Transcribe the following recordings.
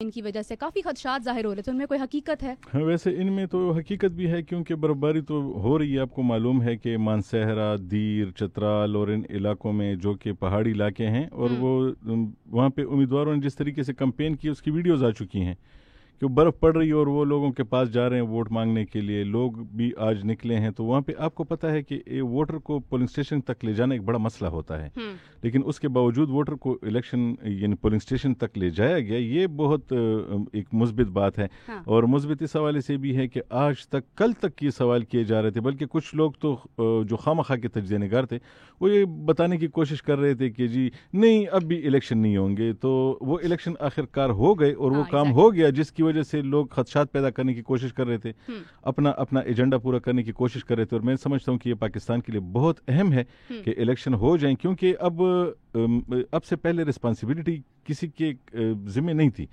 ان کی وجہ سے کافی خدشات ظاہر ہو رہے تھے، ان میں کوئی حقیقت ہے؟ ہاں ویسے ان میں تو حقیقت بھی ہے، کیونکہ برفباری تو ہو رہی ہے. آپ کو معلوم ہے کہ مانسہرہ، دیر، چترال اور ان علاقوں میں جو کہ پہاڑی علاقے ہیں، اور وہ وہاں پہ امیدواروں نے جس طریقے سے کمپین کی اس کی ویڈیوز آ چکی ہیں کہ برف پڑ رہی ہے اور وہ لوگوں کے پاس جا رہے ہیں ووٹ مانگنے کے لیے. لوگ بھی آج نکلے ہیں تو وہاں پہ آپ کو پتہ ہے کہ ووٹر کو پولنگ اسٹیشن تک لے جانا ایک بڑا مسئلہ ہوتا ہے، لیکن اس کے باوجود ووٹر کو الیکشن یعنی پولنگ اسٹیشن تک لے جایا گیا. یہ بہت ایک مثبت بات ہے. اور مثبت اس حوالے سے بھی ہے کہ آج تک کل تک یہ سوال کیے جا رہے تھے، بلکہ کچھ لوگ تو جو خواہ کے تجزیہ نگار تھے وہ یہ بتانے کی کوشش کر رہے تھے کہ جی نہیں اب بھی الیکشن نہیں ہوں گے. تو وہ الیکشن آخر کار ہو گئے اور وہ کام ہو گیا، جس کی وجہ سے لوگ خدشات پیدا کرنے کی کوشش کر رہے تھے، اپنا ایجنڈا پورا کرنے کی کوشش کر رہے تھے. اور میں سمجھتا ہوں کہ یہ پاکستان کے لیے بہت اہم ہے کہ الیکشن ہو جائیں، کیونکہ اب سے پہلے رسپانسبلٹی کسی کے ذمہ نہیں تھی.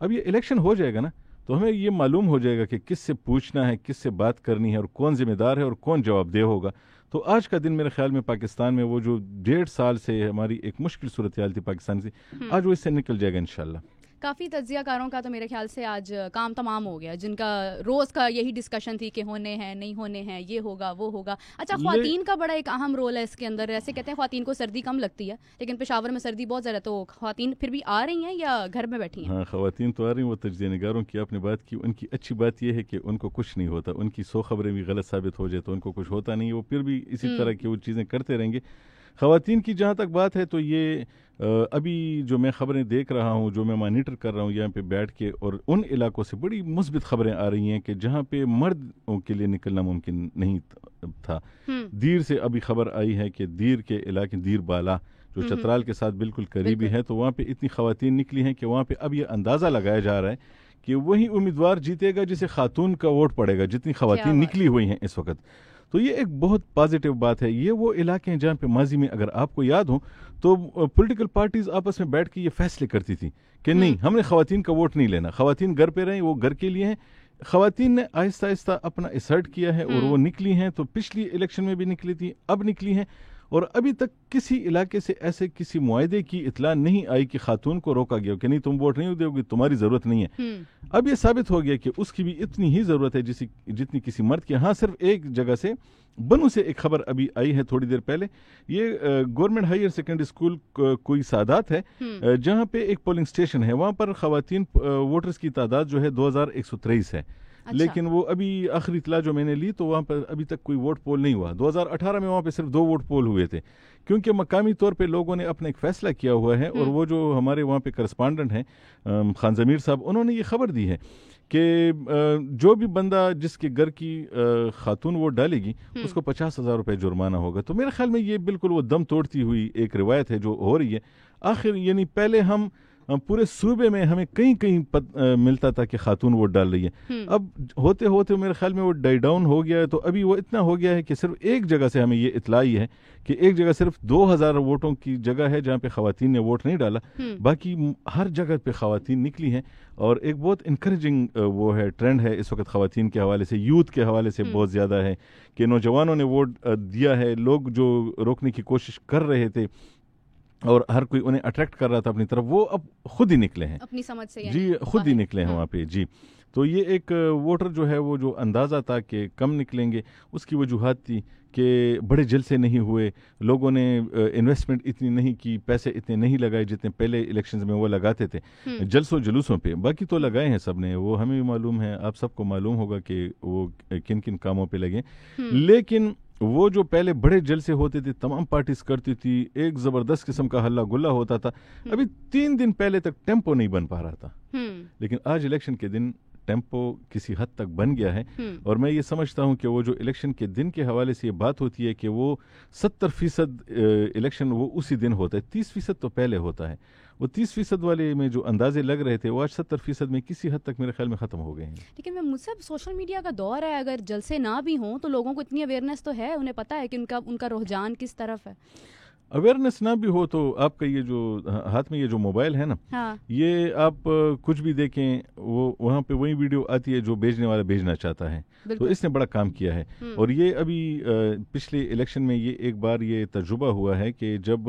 اب یہ الیکشن ہو جائے گا نا تو ہمیں یہ معلوم ہو جائے گا کہ کس سے پوچھنا ہے، کس سے بات کرنی ہے، اور کون ذمہ دار ہے اور کون جواب دہ ہوگا. تو آج کا دن میرے خیال میں پاکستان میں وہ جو 1.5 سال سے ہماری ایک مشکل صورتحال تھی پاکستان سے، آج وہ اس سے نکل جائے گا انشاءاللہ. کافی تجزیہ کاروں کا تو میرے خیال سے آج کام تمام ہو گیا، جن کا روز کا یہی ڈسکشن تھی کہ ہونے ہیں نہیں ہونے ہیں، یہ ہوگا وہ ہوگا. اچھا، خواتین کا بڑا ایک اہم رول ہے اس کے اندر. ایسے کہتے ہیں خواتین کو سردی کم لگتی ہے، لیکن پشاور میں سردی بہت زیادہ، تو خواتین پھر بھی آ رہی ہیں یا گھر میں بیٹھی ہیں؟ ہاں خواتین تو آ رہی ہیں. وہ تجزیہ نگاروں کی آپ نے بات کی، ان کی اچھی بات یہ ہے کہ ان کو کچھ نہیں ہوتا. ان کی 100 خبریں بھی غلط ثابت ہو جائے تو ان کو کچھ ہوتا نہیں، وہ پھر بھی اسی طرح کی وہ چیزیں کرتے رہیں گے. خواتین کی جہاں تک بات ہے تو یہ ابھی جو میں خبریں دیکھ رہا ہوں، جو میں مانیٹر کر رہا ہوں یہاں پہ بیٹھ کے، اور ان علاقوں سے بڑی مثبت خبریں آ رہی ہیں کہ جہاں پہ مردوں کے لیے نکلنا ممکن نہیں تھا. دیر سے ابھی خبر آئی ہے کہ دیر کے علاقے، دیر بالا جو چترال کے ساتھ بالکل قریبی ہے، تو وہاں پہ اتنی خواتین نکلی ہیں کہ وہاں پہ اب یہ اندازہ لگایا جا رہا ہے کہ وہی امیدوار جیتے گا جسے خاتون کا ووٹ پڑے گا، جتنی خواتین نکلی ہوئی ہیں اس وقت. تو یہ ایک بہت پازیٹیو بات ہے. یہ وہ علاقے ہیں جہاں پہ ماضی میں اگر آپ کو یاد ہو تو پولیٹیکل پارٹیز آپس میں بیٹھ کے یہ فیصلے کرتی تھی کہ نہیں، ہم نے خواتین کا ووٹ نہیں لینا، خواتین گھر پہ رہیں، وہ گھر کے لیے ہیں. خواتین نے آہستہ آہستہ اپنا اسرٹ کیا ہے اور وہ نکلی ہیں. تو پچھلی الیکشن میں بھی نکلی تھی، اب نکلی ہیں، اور ابھی تک کسی علاقے سے ایسے کسی معاہدے کی اطلاع نہیں آئی کہ خاتون کو روکا گیا کہ نہیں تم ووٹ نہیں دو گی، تمہاری ضرورت نہیں ہے. اب یہ ثابت ہو گیا کہ اس کی بھی اتنی ہی ضرورت ہے جتنی کسی مرد کی. ہاں صرف ایک جگہ سے، بنو سے ایک خبر ابھی آئی ہے تھوڑی دیر پہلے. یہ گورنمنٹ ہائر سیکنڈری اسکول کوئی سادات ہے جہاں پہ ایک پولنگ اسٹیشن ہے، وہاں پر خواتین ووٹرز کی تعداد جو ہے 2123 ہے. لیکن وہ ابھی آخری اطلاع جو میں نے لی تو وہاں پر ابھی تک کوئی ووٹ پول نہیں ہوا. 2018 میں وہاں پہ صرف 2 ووٹ پول ہوئے تھے، کیونکہ مقامی طور پہ لوگوں نے اپنا ایک فیصلہ کیا ہوا ہے. اور وہ جو ہمارے وہاں پہ کرسپانڈنٹ ہیں خان ضمیر صاحب، انہوں نے یہ خبر دی ہے کہ جو بھی بندہ جس کے گھر کی خاتون ووٹ ڈالے گی اس کو 50,000 روپے جرمانہ ہوگا. تو میرے خیال میں یہ بالکل وہ دم توڑتی ہوئی ایک روایت ہے جو ہو رہی ہے. آخر یعنی پہلے ہم پورے صوبے میں ہمیں کہیں ملتا تھا کہ خاتون ووٹ ڈال رہی ہے، اب ہوتے ہوتے میرے خیال میں وہ ڈائی ڈاؤن ہو گیا ہے. تو ابھی وہ اتنا ہو گیا ہے کہ صرف ایک جگہ سے ہمیں یہ اطلاع ہے کہ ایک جگہ صرف 2000 ووٹوں کی جگہ ہے جہاں پہ خواتین نے ووٹ نہیں ڈالا، باقی ہر جگہ پہ خواتین نکلی ہیں. اور ایک بہت انکریجنگ وہ ہے ٹرینڈ ہے اس وقت خواتین کے حوالے سے، یوتھ کے حوالے سے بہت زیادہ ہے کہ نوجوانوں نے ووٹ دیا ہے. لوگ جو روکنے کی کوشش کر رہے تھے اور ہر کوئی انہیں اٹریکٹ کر رہا تھا اپنی طرف، وہ اب خود ہی نکلے ہیں اپنی سمجھ سے، جی خود ہی نکلے ہیں وہاں پہ. جی تو یہ ایک ووٹر جو ہے وہ جو اندازہ تھا کہ کم نکلیں گے، اس کی وجوہات تھی کہ بڑے جلسے نہیں ہوئے، لوگوں نے انویسٹمنٹ اتنی نہیں کی، پیسے اتنے نہیں لگائے جتنے پہلے الیکشنز میں وہ لگاتے تھے جلسوں جلوسوں پہ. باقی تو لگائے ہیں سب نے، وہ ہمیں بھی معلوم ہے، آپ سب کو معلوم ہوگا کہ وہ کن کن کاموں پہ لگے. لیکن وہ جو پہلے بڑے جلسے ہوتے تھے، تمام پارٹیز کرتی تھی، ایک زبردست قسم کا ہلا گلا ہوتا تھا. ابھی 3 دن پہلے تک ٹیمپو نہیں بن پا رہا تھا، لیکن آج الیکشن کے دن ٹیمپو کسی حد تک بن گیا ہے. اور میں یہ سمجھتا ہوں کہ وہ جو الیکشن کے دن کے حوالے سے یہ بات ہوتی ہے کہ وہ 70% الیکشن وہ اسی دن ہوتا ہے، 30% تو پہلے ہوتا ہے. وہ 30% والے میں جو اندازے لگ رہے تھے وہ آج 70% میں کسی حد تک میرے خیال میں ختم ہو گئے ہیں. لیکن میں مجھ سے سوشل میڈیا کا دور ہے، اگر جلسے نہ بھی ہوں تو لوگوں کو اتنی اویئرنیس تو ہے، انہیں پتہ ہے کہ ان کا رجحان کس طرف ہے. اویئرنیس نہ بھی ہو تو آپ کا یہ جو ہاتھ میں یہ جو موبائل ہے نا، یہ آپ کچھ بھی دیکھیں وہ وہاں پہ وہی ویڈیو آتی ہے جو بھیجنے والا بھیجنا چاہتا ہے. تو اس نے بڑا کام کیا ہے. اور یہ ابھی پچھلے الیکشن میں یہ ایک بار یہ تجربہ ہوا ہے کہ جب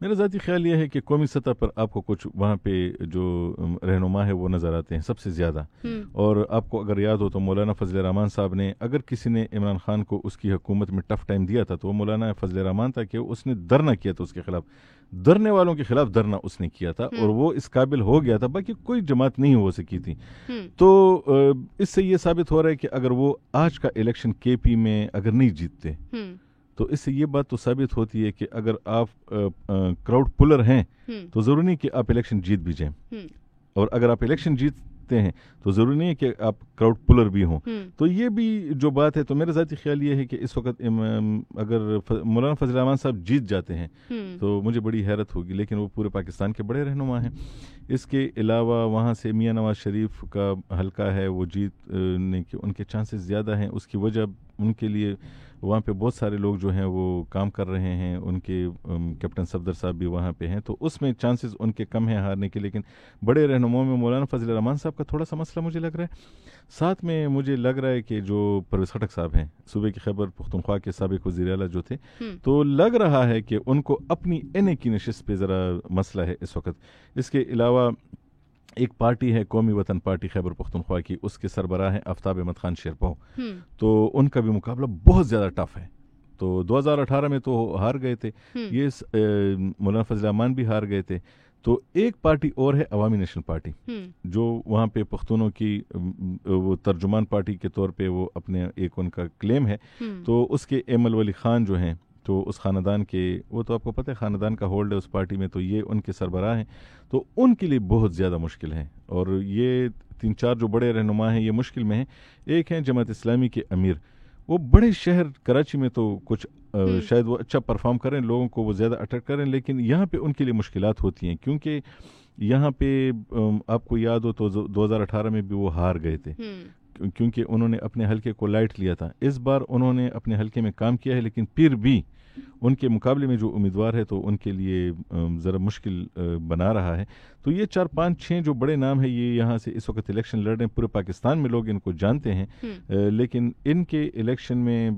میرا ذاتی خیال یہ ہے کہ قومی سطح پر آپ کو کچھ وہاں پہ جو رہنما ہے وہ نظر آتے ہیں سب سے زیادہ. اور آپ کو اگر یاد ہو تو مولانا فضل الرحمان صاحب نے, اگر کسی نے عمران خان کو اس کی حکومت میں ٹف ٹائم دیا تھا تو وہ مولانا فضل الرحمان تھا کہ اس نے دھرنا کیا تھا اس کے خلاف, دھرنے والوں کے خلاف دھرنا اس نے کیا تھا اور وہ اس قابل ہو گیا تھا, باقی کوئی جماعت نہیں ہو سکی تھی. تو اس سے یہ ثابت ہو رہا ہے کہ اگر وہ آج کا الیکشن کے پی میں اگر نہیں جیتتے تو اس سے یہ بات تو ثابت ہوتی ہے کہ اگر آپ کراؤڈ پلر ہیں تو ضروری نہیں کہ آپ الیکشن جیت بھی جائیں, اور اگر آپ الیکشن جیتتے ہیں تو ضروری نہیں ہے کہ آپ کراؤڈ پلر بھی ہوں. تو یہ بھی جو بات ہے, تو میرا ذاتی خیال یہ ہے کہ اس وقت اگر مولانا فضل الرحمان صاحب جیت جاتے ہیں تو مجھے بڑی حیرت ہوگی, لیکن وہ پورے پاکستان کے بڑے رہنما ہیں. اس کے علاوہ وہاں سے میاں نواز شریف کا حلقہ ہے, وہ جیتنے کے ان کے چانسز زیادہ ہیں. اس کی وجہ ان کے لیے وہاں پہ بہت سارے لوگ جو ہیں وہ کام کر رہے ہیں, ان کے کیپٹن صفدر صاحب بھی وہاں پہ ہیں, تو اس میں چانسز ان کے کم ہیں ہارنے کے. لیکن بڑے رہنماؤں میں مولانا فضل الرحمان صاحب کا تھوڑا سا مسئلہ مجھے لگ رہا ہے. ساتھ میں مجھے لگ رہا ہے کہ جو پرویز خٹک صاحب ہیں, صوبے کے خیبر پختونخوا کے سابق وزیر اعلیٰ جو تھے, تو لگ رہا ہے کہ ان کو اپنی این اے کی نشست پہ ذرا مسئلہ ہے اس وقت. اس کے علاوہ ایک پارٹی ہے قومی وطن پارٹی خیبر پختونخوا کی, اس کے سربراہ ہیں آفتاب احمد خان شیرپاؤ, تو ان کا بھی مقابلہ بہت زیادہ ٹف ہے. تو 2018 میں تو ہار گئے تھے, یہ مولانا فضل الرحمان بھی ہار گئے تھے. تو ایک پارٹی اور ہے عوامی نیشنل پارٹی, جو وہاں پہ پختونوں کی وہ ترجمان پارٹی کے طور پہ وہ اپنے ایک ان کا کلیم ہے. تو اس کے ایمل ولی خان جو ہیں, تو اس خاندان کے, وہ تو آپ کو پتہ ہے خاندان کا ہولڈ ہے اس پارٹی میں, تو یہ ان کے سربراہ ہیں. تو ان کے لیے بہت زیادہ مشکل ہے, اور یہ 3-4 جو بڑے رہنما ہیں یہ مشکل میں ہیں. ایک ہیں جماعت اسلامی کے امیر, وہ بڑے شہر کراچی میں تو کچھ شاید وہ اچھا پرفارم کریں, لوگوں کو وہ زیادہ اٹریکٹ کریں, لیکن یہاں پہ ان کے لیے مشکلات ہوتی ہیں, کیونکہ یہاں پہ آپ کو یاد ہو تو 2018 میں بھی وہ ہار گئے تھے, کیونکہ انہوں نے اپنے حلقے کو لائٹ لیا تھا. اس بار انہوں نے اپنے حلقے میں کام کیا ہے, لیکن پھر بھی ان کے مقابلے میں جو امیدوار ہے تو ان کے لیے ذرا مشکل بنا رہا ہے. تو یہ 4-5-6 جو بڑے نام ہیں یہ یہاں سے اس وقت الیکشن لڑ رہے ہیں. پورے پاکستان میں لوگ ان کو جانتے ہیں, لیکن ان کے الیکشن میں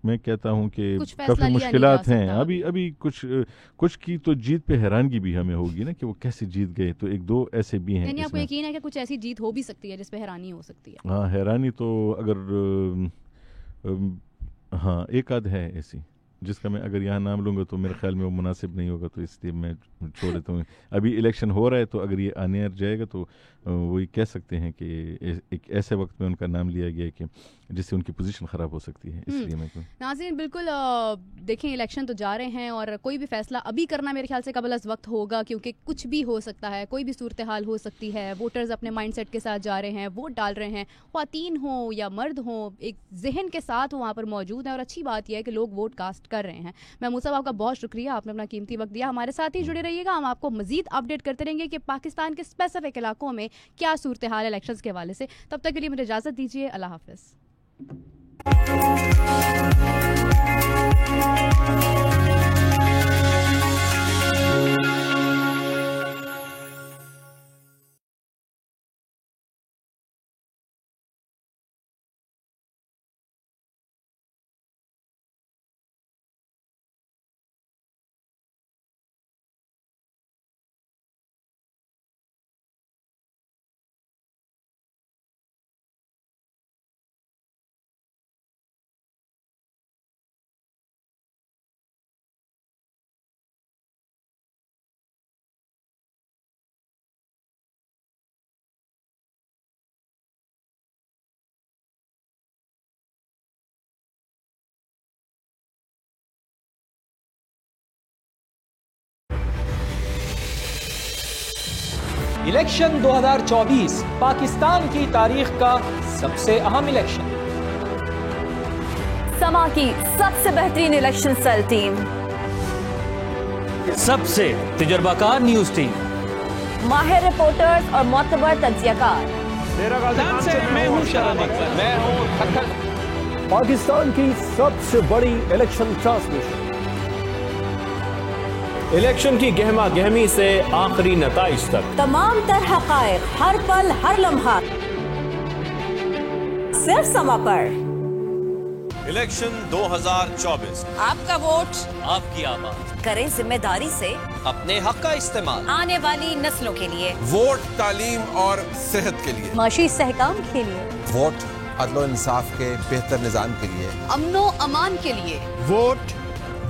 میں کہتا ہوں کہ کافی مشکلات ہیں. ابھی کچھ کی تو جیت پہ حیرانگی بھی ہمیں ہوگی نا کہ وہ کیسے جیت گئے, تو 1-2 ایسے بھی ہیں. یعنی آپ کو یقین ہے کہ کچھ ایسی جیت ہو بھی سکتی ہے جس پہ حیرانی ہو سکتی ہے؟ ہاں, حیرانی تو اگر ہاں ایک آدھ ہے ایسی جس کا میں اگر یہاں نام لوں گا تو میرے خیال میں وہ مناسب نہیں ہوگا, تو اس لیے میں چھوڑ دیتا ہوں. ابھی الیکشن ہو رہا ہے, تو اگر یہ آنے جائے گا تو وہی کہہ سکتے ہیں کہ ایک ایسے وقت میں ان کا نام لیا گیا کہ جس سے ان کی پوزیشن خراب ہو سکتی ہے. اس لیے میں ناظرین بالکل دیکھیں الیکشن تو جا رہے ہیں, اور کوئی بھی فیصلہ ابھی کرنا میرے خیال سے قبل از وقت ہوگا, کیونکہ کچھ بھی ہو سکتا ہے, کوئی بھی صورتحال ہو سکتی ہے. ووٹرز اپنے مائنڈ سیٹ کے ساتھ جا رہے ہیں, ووٹ ڈال رہے ہیں, خواتین ہوں یا مرد ہوں, ایک ذہن کے ساتھ وہاں پر موجود ہیں, اور اچھی بات یہ ہے کہ لوگ ووٹ کاسٹ کر رہے ہیں. محمود صاحب آپ کا بہت شکریہ, آپ نے اپنا قیمتی وقت دیا. ہمارے ساتھ ہی جڑے رہیے گا, ہم آپ کو مزید اپڈیٹ کرتے رہیں گے کہ پاکستان کے اسپیسیفک علاقوں میں کیا صورتحال الیکشنز کے حوالے سے. تب تک کے لیے مجھے اجازت دیجیے, اللہ حافظ. الیکشن 2024 پاکستان کی تاریخ کا سب سے اہم الیکشن. سما کی سب سے بہترین الیکشن سیل ٹیم, سب سے تجربہ کار نیوز ٹیم, ماہر رپورٹرز اور معتبر تجزیہ کار. میں ہوں شرم اکبر, میں ہوں پاکستان کی سب سے بڑی الیکشن ٹرانسمیشن, الیکشن کی گہما گہمی سے آخری نتائج تک, تمام تر حقائق ہر پل ہر لمحہ صرف سما پر. الیکشن 2024, آپ کا ووٹ, آپ کی آواز. کریں ذمہ داری سے اپنے حق کا استعمال، آنے والی نسلوں کے لیے، ووٹ تعلیم اور صحت کے لیے، معاشی استحکام کے لیے، ووٹ عدل و انصاف کے بہتر نظام کے لیے، امن و امان کے لیے، ووٹ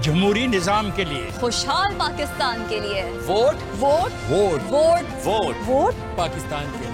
جمہوری نظام کے لیے، خوشحال پاکستان کے لیے، vote vote vote vote vote vote Pakistan کے